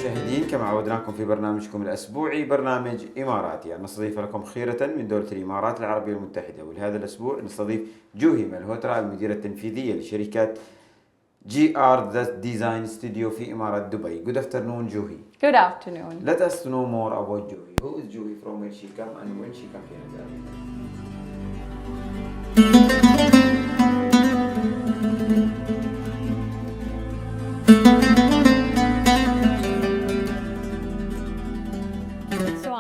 المشاهدين، كما عودناكم في برنامجكم الأسبوعي برنامج إماراتي، نستضيف لكم خيرة من دولة الإمارات العربية المتحدة. ولهذا الأسبوع نستضيف جوهي مالهوترا، المديرة التنفيذية لشركة GR Design Studio في إمارات دبي. Good afternoon, Juuhi. Good afternoon. Let us know more about Juuhi. Who is Juuhi, from where she come and when she come to Nigeria?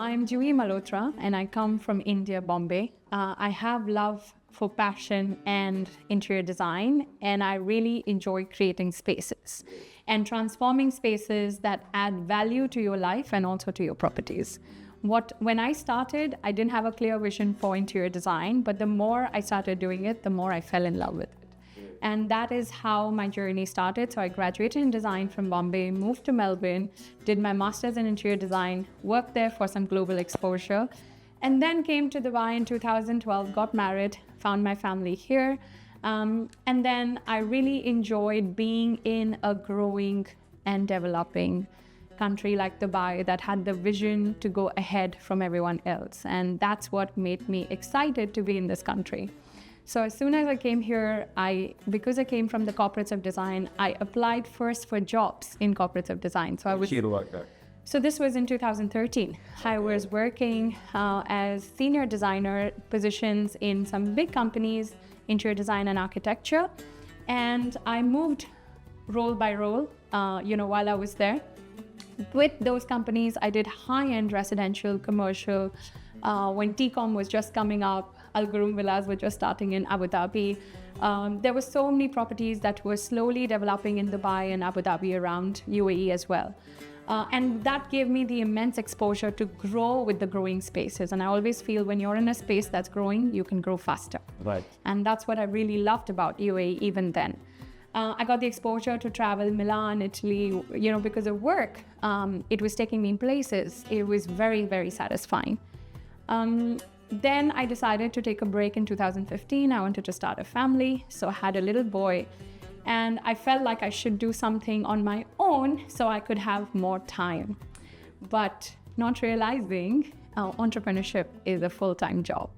I'm Juuhi Malhotra and I come from India, Bombay. I have love for passion and interior design, and I really enjoy creating spaces and transforming spaces that add value to your life and also to your properties. When I started, I didn't have a clear vision for interior design, but the more I started doing it, the more I fell in love with it. And that is how my journey started. So I graduated in design from Bombay, moved to Melbourne, did my master's in interior design, worked there for some global exposure, and then came to Dubai in 2012, got married, found my family here. And then I really enjoyed being in a growing and developing country like Dubai that had the vision to go ahead from everyone else. And that's what made me excited to be in this country. So as soon as I came here, because I came from the corporates of design, I applied first for jobs in corporates of design. So this was in 2013. I was working as senior designer positions in some big companies, interior design and architecture. And I moved role by role, while I was there. With those companies, I did high-end residential, commercial. When TCOM was just coming up, Al Garoom Villas were just starting in Abu Dhabi. There were so many properties that were slowly developing in Dubai and Abu Dhabi, around UAE as well. And that gave me the immense exposure to grow with the growing spaces. And I always feel when you're in a space that's growing, you can grow faster. Right. And that's what I really loved about UAE even then. I got the exposure to travel Milan, Italy, because of work. It was taking me in places. It was very, very satisfying. Then I decided to take a break in 2015. I wanted to start a family, so I had a little boy. And I felt like I should do something on my own so I could have more time. But not realizing entrepreneurship is a full-time job.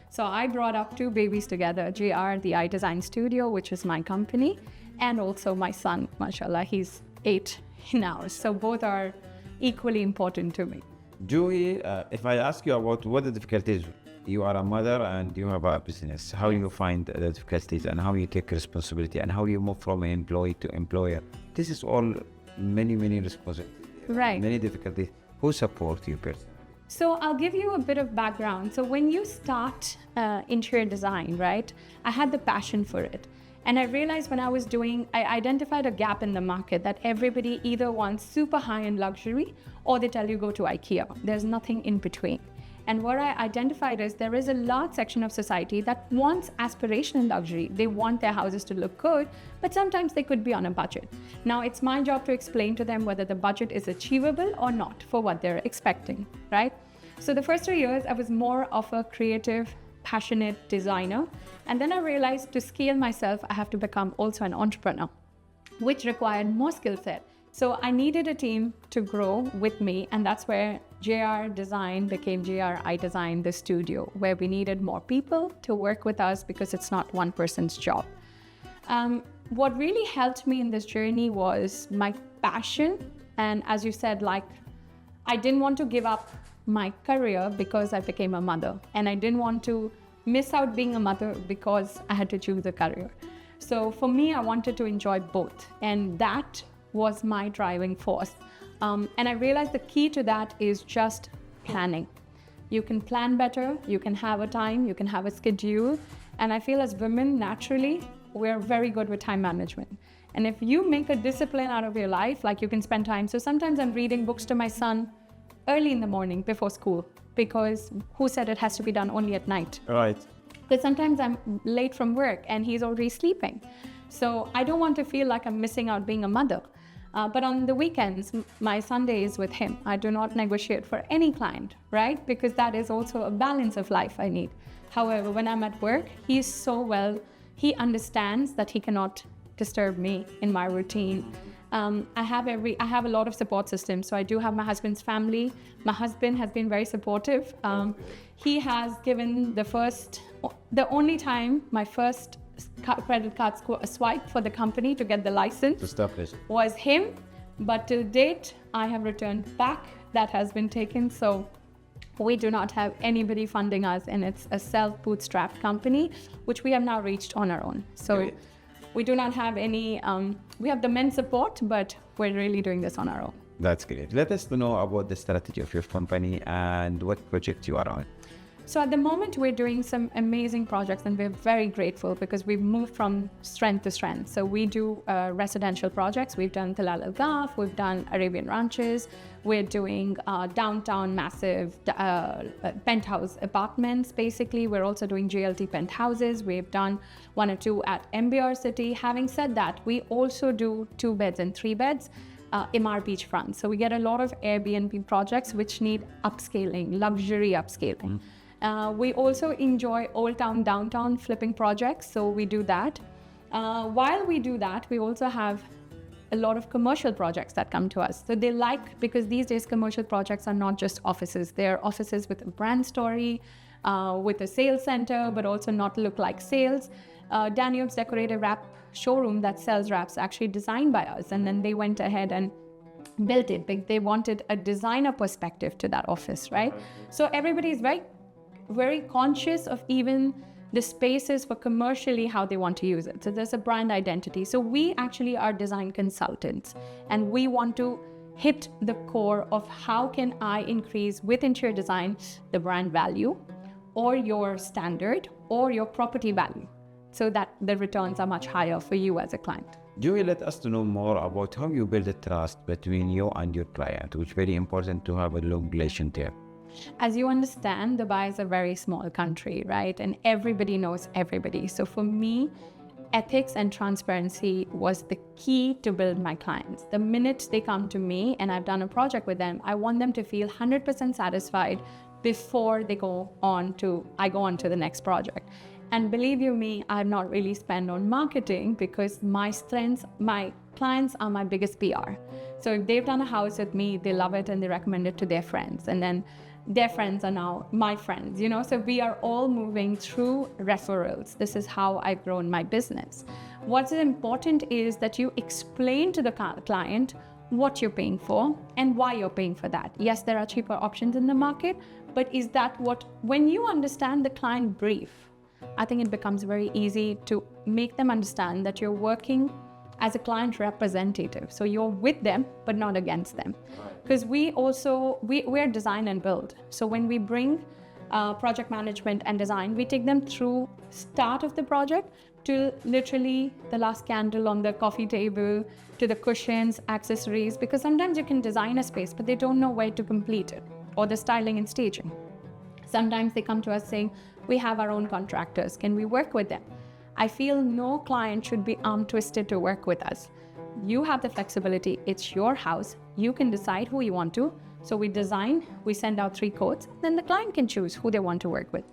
So I brought up two babies together, GR, the I Design Studio, which is my company, and also my son, mashallah, he's 8 now. So both are equally important to me. Juuhi, if I ask you about what the difficulties, you are a mother and you have a business, how you find the difficulties and how you take responsibility and how you move from an employee to employer. This is all many responsibilities. Right. Many difficulties. Who support you personally? So I'll give you a bit of background. So when you start interior design, right, I had the passion for it. And I realized when I identified a gap in the market that everybody either wants super high-end luxury or they tell you go to IKEA. There's nothing in between. And what I identified is there is a large section of society that wants aspirational luxury. They want their houses to look good, but sometimes they could be on a budget. Now it's my job to explain to them whether the budget is achievable or not for what they're expecting, right? So the first 3 years, I was more of a creative, passionate designer. And then I realized to scale myself, I have to become also an entrepreneur, which required more skill set. So I needed a team to grow with me, and that's where GR Design became GR I Design, the studio, where we needed more people to work with us because it's not one person's job. What really helped me in this journey was my passion. And as you said, I didn't want to give up my career because I became a mother, and I didn't want to miss out being a mother because I had to choose a career. So for me, I wanted to enjoy both, and that was my driving force. And I realized the key to that is just planning. You can plan better, you can have a time, you can have a schedule. And I feel as women, naturally, we're very good with time management. And if you make a discipline out of your life, you can spend time. So sometimes I'm reading books to my son early in the morning before school, because who said it has to be done only at night? Right. But sometimes I'm late from work and he's already sleeping. So I don't want to feel like I'm missing out being a mother. But on the weekends, my Sunday is with him. I do not negotiate for any client, right? Because that is also a balance of life I need. However, when I'm at work, he understands that he cannot disturb me in my routine. I have a lot of support systems. So I do have my husband's family. My husband has been very supportive. He has given the only time my first credit card swipe for the company to get the license To stop this. was him. But till date, I have returned back. That has been taken. So we do not have anybody funding us, and it's a self-bootstrapped company, which we have now reached on our own. So Okay. we do not have any, we have the men's support, but we're really doing this on our own. That's great. Let us know about the strategy of your company and what project you are on. So at the moment, we're doing some amazing projects, and we're very grateful because we've moved from strength to strength. So we do residential projects. We've done Tilal Al Ghaf, we've done Arabian Ranches, we're doing downtown massive penthouse apartments. Basically, we're also doing GLT penthouses. We've done 1 or 2 at MBR City. Having said that, we also do 2 beds and 3 beds. Imar beachfront. So we get a lot of Airbnb projects which need upscaling, luxury upscaling. We also enjoy Old Town, Downtown flipping projects, so we do that. While we do that, we also have a lot of commercial projects that come to us. So they like, because these days commercial projects are not just offices. They're offices with a brand story, with a sales center, but also not look like sales. Daniel's decorated wrap showroom that sells wraps actually designed by us, and then they went ahead and built it. They wanted a designer perspective to that office, right? So everybody is very conscious of even the spaces for commercially how they want to use it. So there's a brand identity. So we actually are design consultants, and we want to hit the core of how can I increase with interior design the brand value or your standard or your property value, so that the returns are much higher for you as a client. Juuhi, let us to know more about how you build a trust between you and your client, which is very important to have a long relation there. As you understand, Dubai is a very small country, right? And everybody knows everybody. So for me, ethics and transparency was the key to build my clients. The minute they come to me and I've done a project with them, I want them to feel 100% satisfied before I go on to the next project. And believe you me, I've not really spent on marketing because my clients are my biggest PR. So if they've done a house with me, they love it and they recommend it to their friends. And then their friends are now my friends, you know? So we are all moving through referrals. This is how I've grown my business. What's important is that you explain to the client what you're paying for and why you're paying for that. Yes, there are cheaper options in the market, but is that when you understand the client brief, I think it becomes very easy to make them understand that you're working as a client representative. So you're with them, but not against them. Because we're design and build. So when we bring project management and design, we take them through start of the project to literally the last candle on the coffee table, to the cushions, accessories, because sometimes you can design a space, but they don't know where to complete it, or the styling and staging. Sometimes they come to us saying, we have our own contractors, can we work with them? I feel no client should be arm twisted to work with us. You have the flexibility, it's your house, you can decide who you want to. So we design, we send out 3 quotes, then the client can choose who they want to work with.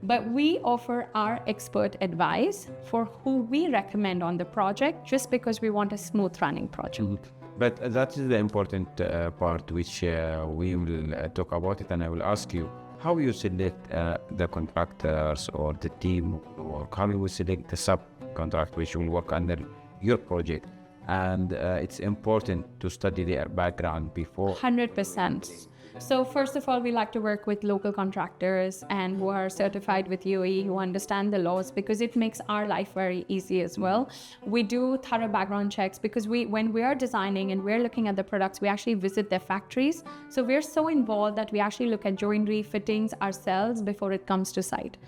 But we offer our expert advice for who we recommend on the project, just because we want a smooth running project. But that is the important part which we will talk about it, and I will ask you how you select the contractors or the team, or how you select the subcontract which will work under your project. And it's important to study their background before. 100%. So first of all, we like to work with local contractors and who are certified with UAE, who understand the laws, because it makes our life very easy as well. We do thorough background checks because when we are designing and we're looking at the products, we actually visit their factories. So we're so involved that we actually look at joinery fittings ourselves before it comes to site.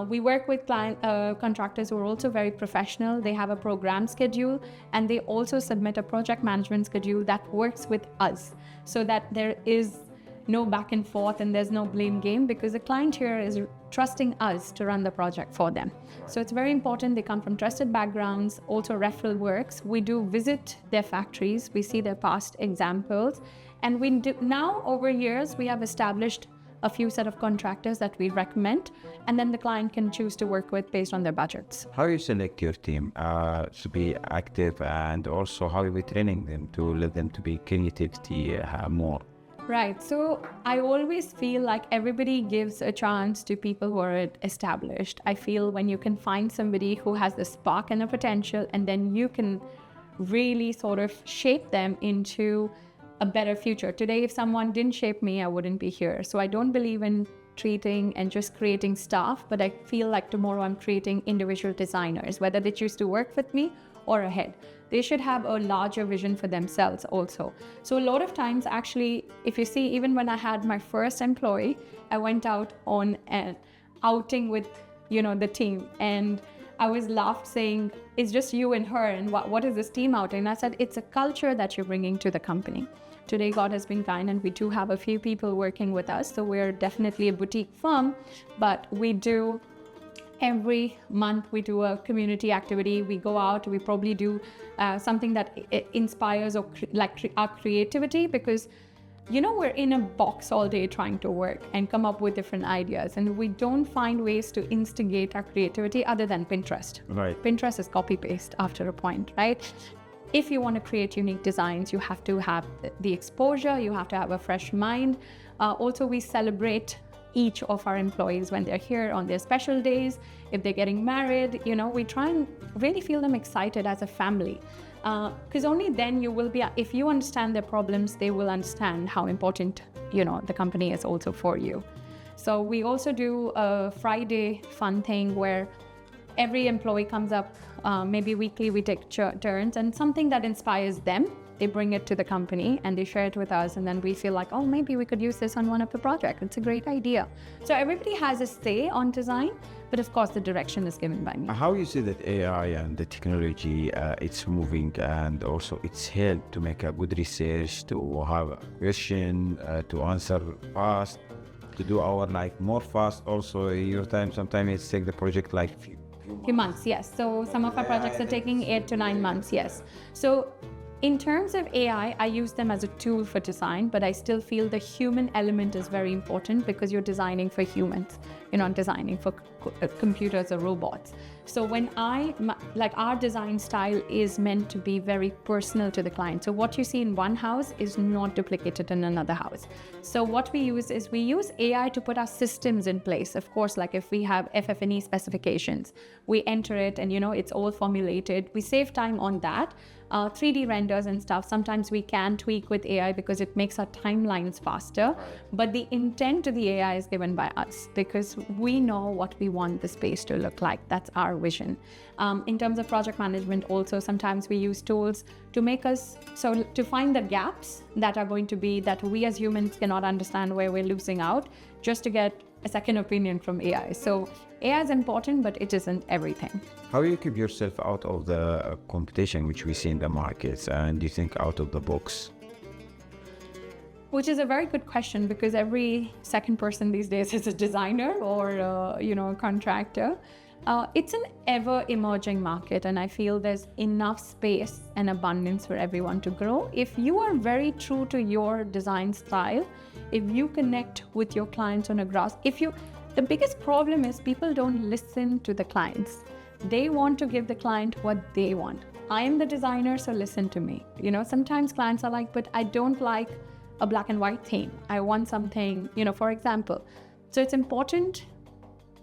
We work with contractors who are also very professional. They have a program schedule, and they also submit a project management schedule that works with us, so that there is no back and forth and there's no blame game, because the client here is trusting us to run the project for them. So it's very important they come from trusted backgrounds. Also referral works. We do visit their factories. We see their past examples. And we do, now over years, we have established a few set of contractors that we recommend, and then the client can choose to work with based on their budgets. How you select your team to be active, and also how you be training them to let them to be creativity more? Right. So I always feel like everybody gives a chance to people who are established. I feel when you can find somebody who has the spark and the potential, and then you can really sort of shape them into a better future. Today, if someone didn't shape me, I wouldn't be here. So I don't believe in treating and just creating staff, but I feel like tomorrow I'm creating individual designers, whether they choose to work with me or ahead. They should have a larger vision for themselves also. So a lot of times, actually, if you see, even when I had my first employee, I went out on an outing with, the team, and I was laughed saying, it's just you and her, and what is this team outing? And I said, it's a culture that you're bringing to the company. Today, God has been kind, and we do have a few people working with us. So we're definitely a boutique firm, but we do every month we do a community activity. We go out, we probably do something that inspires or our creativity, because we're in a box all day trying to work and come up with different ideas, and we don't find ways to instigate our creativity other than Pinterest. Right. Pinterest is copy paste after a point, right? If you want to create unique designs, you have to have the exposure, you have to have a fresh mind. Also, we celebrate each of our employees when they're here on their special days. If they're getting married, we try and really feel them excited as a family, because only then you will be, if you understand their problems, they will understand how important the company is also for you. So we also do a Friday fun thing where every employee comes up, maybe weekly we take turns, and something that inspires them, they bring it to the company and they share it with us, and then we feel like, oh, maybe we could use this on one of the projects. It's a great idea. So everybody has a say on design, but of course the direction is given by me. How you see that AI and the technology, it's moving, and also it's help to make a good research, to have a question, to answer fast, to do our more fast. Also your time, sometimes it's take the project few months, yes. So some of our projects are taking 8 to 9 months, yes. So in terms of AI, I use them as a tool for design, but I still feel the human element is very important, because you're designing for humans. You're not designing for computers or robots. So when our design style is meant to be very personal to the client. So what you see in one house is not duplicated in another house. So what we use is we use AI to put our systems in place. Of course, like if we have FF&E specifications, we enter it and it's all formulated. We save time on that. 3D renders and stuff, sometimes we can tweak with AI because it makes our timelines faster. But the intent to the AI is given by us, because we know what we want the space to look like. That's our vision. In terms of project management also, sometimes we use tools to make us, to find the gaps that are going to be, that we as humans cannot understand, where we're losing out, just to get a second opinion from AI. So AI is important, but it isn't everything. How you keep yourself out of the competition which we see in the markets, and you think out of the box? Which is a very good question, because every second person these days is a designer or a contractor. It's an ever-emerging market, and I feel there's enough space and abundance for everyone to grow. If you are very true to your design style, if you connect with your clients on a the biggest problem is people don't listen to the clients. They want to give the client what they want. I am the designer, so listen to me. Sometimes clients are like, but I don't like a black and white theme. I want something, for example. So it's important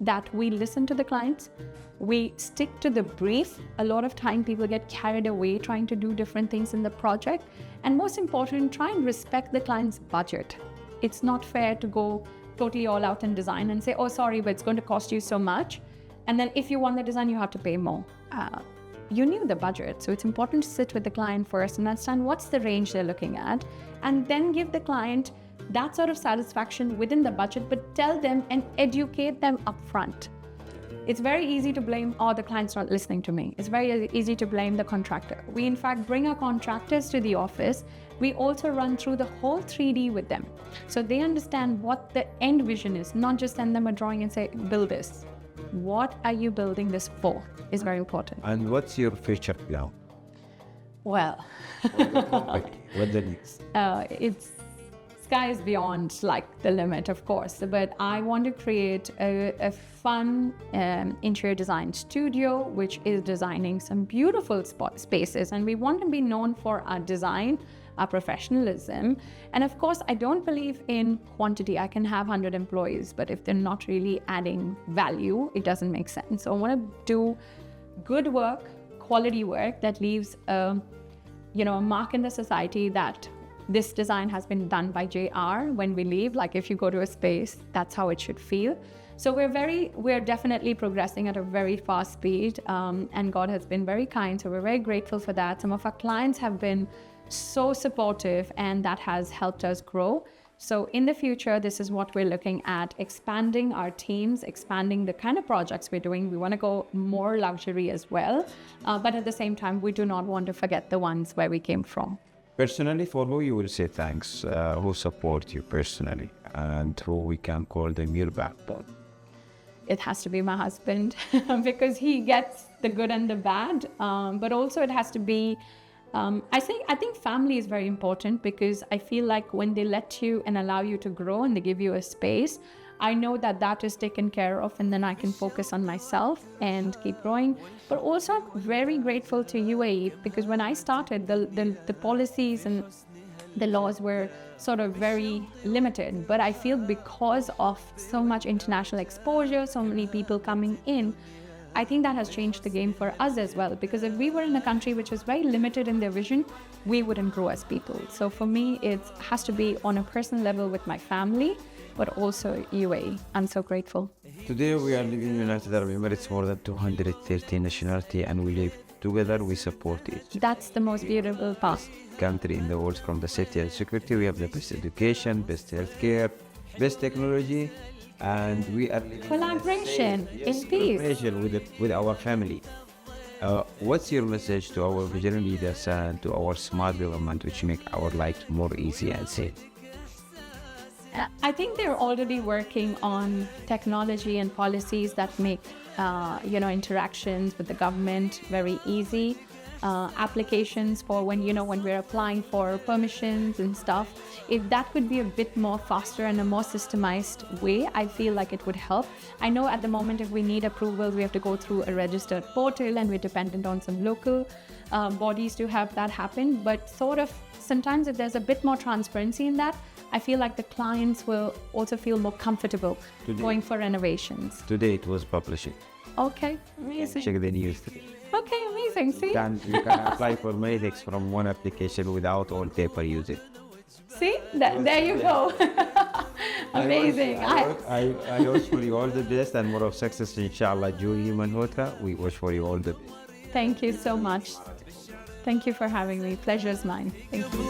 that we listen to the clients. We stick to the brief. A lot of time people get carried away trying to do different things in the project. And most important, try and respect the client's budget. It's not fair to go totally all out in design and say, oh, sorry, but it's going to cost you so much. And then if you want the design, you have to pay more. You knew the budget. So it's important to sit with the client first and understand what's the range they're looking at, and then give the client that sort of satisfaction within the budget, but tell them and educate them upfront. It's very easy to blame, oh, the client's not listening to me. It's very easy to blame the contractor. We, in fact, bring our contractors to the office. We also run through the whole 3D with them, so they understand what the end vision is, not just send them a drawing and say, build this. What are you building this for is very important. And what's your future plan? Well, What the next? It's sky is beyond like the limit, of course, but I want to create a fun interior design studio which is designing some beautiful spaces, and we want to be known for our design, our professionalism, and of course I don't believe in quantity. I can have 100 employees, but if they're not really adding value, it doesn't make sense. So I want to do good work, quality work that leaves a mark in the society that this design has been done by JR when we leave. Like if you go to a space, that's how it should feel. So we're definitely progressing at a very fast speed, and God has been very kind. So we're very grateful for that. Some of our clients have been so supportive, and that has helped us grow. So in the future, this is what we're looking at, expanding our teams, expanding the kind of projects we're doing. We want to go more luxury as well. But at the same time, we do not want to forget the ones where we came from. Personally, for who you will say thanks, who support you personally, and who we can call them your backbone? It has to be my husband because he gets the good and the bad. But also it has to be, I think family is very important, because I feel like when they let you and allow you to grow and they give you a space, I know that is taken care of, and then I can focus on myself and keep growing. But also I'm very grateful to UAE, because when I started, the policies and the laws were sort of very limited. But I feel because of so much international exposure, so many people coming in, I think that has changed the game for us as well, because if we were in a country which was very limited in their vision, we wouldn't grow as people. So for me, it has to be on a personal level with my family, but also UAE. I'm so grateful. Today we are living in United Arab Emirates, more than 230 nationality, and we live together, we support each That's the most beautiful part. country in the world. From the safety and security, we have the best education, best healthcare, best technology, and we are living Collaboration in peace. collaboration with our family. What's your message to our visionary leaders and to our smart government, which make our life more easy and safe? I think they're already working on technology and policies that make interactions with the government very easy. Applications for when we're applying for permissions and stuff, if that could be a bit more faster and a more systemized way, I feel like it would help. I know at the moment if we need approvals, we have to go through a registered portal, and we're dependent on some local bodies to have that happen. But sort of sometimes if there's a bit more transparency in that, I feel like the clients will also feel more comfortable going for renovations. Today it was published. Okay, amazing. Check the news today. Okay, amazing. See? You can apply for many things from one application without all paper usage. See? There you go. Amazing. I wish for you all the best and more of success, inshallah. Juuhi Malhotra, we wish for you all the best. Thank you so much. Thank you for having me. Pleasure is mine. Thank you.